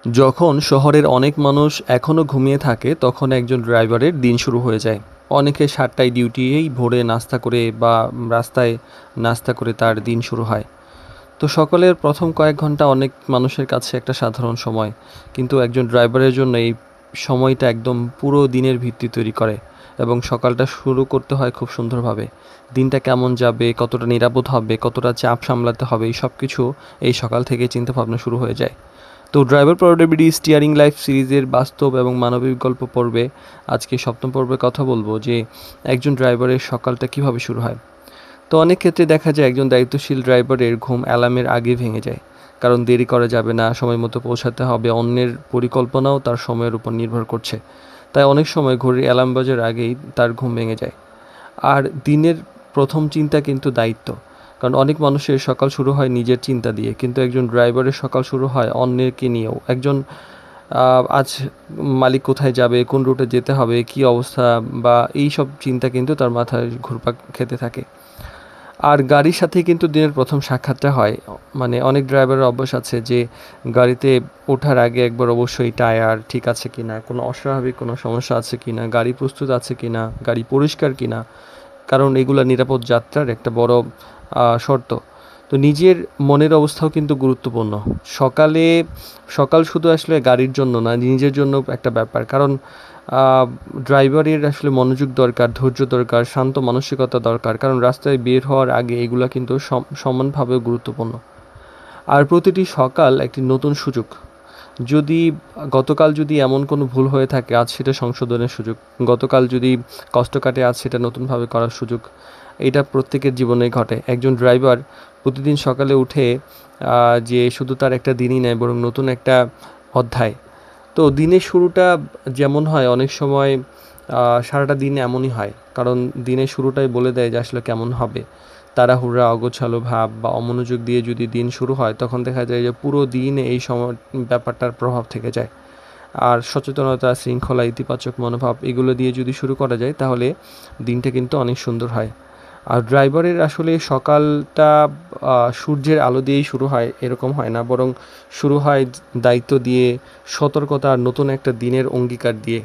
যখন শহরের অনেক মানুষ এখনও ঘুমিয়ে থাকে তখন একজন ড্রাইভারের দিন শুরু হয়ে যায়। অনেকে 7টায় ডিউটিয়েই ভোরে নাস্তা করে বা রাস্তায় নাস্তা করে তার দিন শুরু হয়। তো সকালের প্রথম কয়েক ঘন্টা অনেক মানুষের কাছে একটা সাধারণ সময়, কিন্তু একজন ড্রাইভারের জন্য এই সময়টা একদম পুরো দিনের ভিত্তি তৈরি করে। এবং সকালটা শুরু করতে হয় খুব সুন্দরভাবে। দিনটা কেমন যাবে, কতটা নিরাপদ হবে, কতটা চাপ সামলাতে হবে, এই সব কিছু এই সকাল থেকে চিন্তাভাবনা শুরু হয়ে যায়। তো ড্রাইভার প্রোডাক্টিভিটি স্টিয়ারিং লাইফ সিরিজের বাস্তব এবং মানবিক গল্প পর্বে আজকে সপ্তম পর্বে কথা বলবো যে একজন ড্রাইভারের সকালটা কিভাবে শুরু হয়। তো অনেক ক্ষেত্রে দেখা যায় একজন দায়িত্বশীল ড্রাইভারের ঘুম অ্যালার্মের আগে ভেঙে যায়, কারণ দেরি করা যাবে না, সময় মতো পৌঁছাতে হবে, অন্যের পরিকল্পনাও তার সময়ের উপর নির্ভর করছে। তাই অনেক সময় ঘড়ির অ্যালার্ম বাজার আগেই তার ঘুম ভেঙে যায়। আর দিনের প্রথম চিন্তা কিন্তু দায়িত্ব, কারণ অনেক মানুষের সকাল শুরু হয় নিজের চিন্তা দিয়ে, কিন্তু একজন ড্রাইভারের সকাল শুরু হয় অন্যকে নিয়েও। একজন আজ মালিক কোথায় যাবে, কোন রুটে যেতে হবে, কী অবস্থা, বা এই সব চিন্তা কিন্তু তার মাথায় ঘুরপাক খেতে থাকে। আর গাড়ির সাথেই কিন্তু দিনের প্রথম সাক্ষাৎটা হয়। মানে অনেক ড্রাইভারের অভ্যাস আছে যে গাড়িতে ওঠার আগে একবার অবশ্যই টায়ার ঠিক আছে কিনা, কোনো অস্বাভাবিক কোনো সমস্যা আছে কিনা, গাড়ি প্রস্তুত আছে কিনা, গাড়ি পরিষ্কার কিনা, কারণ এগুলা নিরাপদ যাত্রার একটা বড় শর্ত। তো নিজের মনের অবস্থাও কিন্তু গুরুত্বপূর্ণ। সকালে সকাল শুধু আসলে গাড়ির জন্য না, নিজের জন্য একটা ব্যাপার। কারণ ড্রাইভারের আসলে মনোযোগ দরকার, ধৈর্য দরকার, শান্ত মানসিকতা দরকার। কারণ রাস্তায় বের হওয়ার আগে এগুলা কিন্তু সমানভাবে গুরুত্বপূর্ণ। আর প্রতিটি সকাল একটি নতুন সুযোগ। যদি গতকাল যদি এমন কোনো ভুল হয়ে থাকে, আজ সেটা সংশোধনের সুযোগ। গতকাল যদি কষ্ট কাটে, আজ সেটা নতুনভাবে করার সুযোগ। এটা প্রত্যেকের জীবনেই ঘটে। একজন ড্রাইভার প্রতিদিন সকালে উঠে যে শুধু তার একটা দিনই নেয়, বরং নতুন একটা অধ্যায়। তো দিনের শুরুটা যেমন হয় অনেক সময় সারাটা দিন এমনই হয়, কারণ দিনের শুরুটাই বলে দেয় যে আসলে কেমন হবে। তাড়াহুড়া, অগোছালো ভাব বা অমনোযোগ দিয়ে যদি দিন শুরু হয়, তখন দেখা যায় যে পুরো দিন এই সময় ব্যাপারটার প্রভাব থেকে যায়। আর সচেতনতা, শৃঙ্খলা, ইতিবাচক মনোভাব এগুলো দিয়ে যদি শুরু করা যায়, তাহলে দিনটা কিন্তু অনেক সুন্দর হয়। আর ড্রাইভারের আসলে সকালটা সূর্যের আলো দিয়েই শুরু হয় এরকম হয় না, বরং শুরু হয় দায়িত্ব দিয়ে, সতর্কতা আর নতুন একটা দিনের অঙ্গীকার দিয়ে।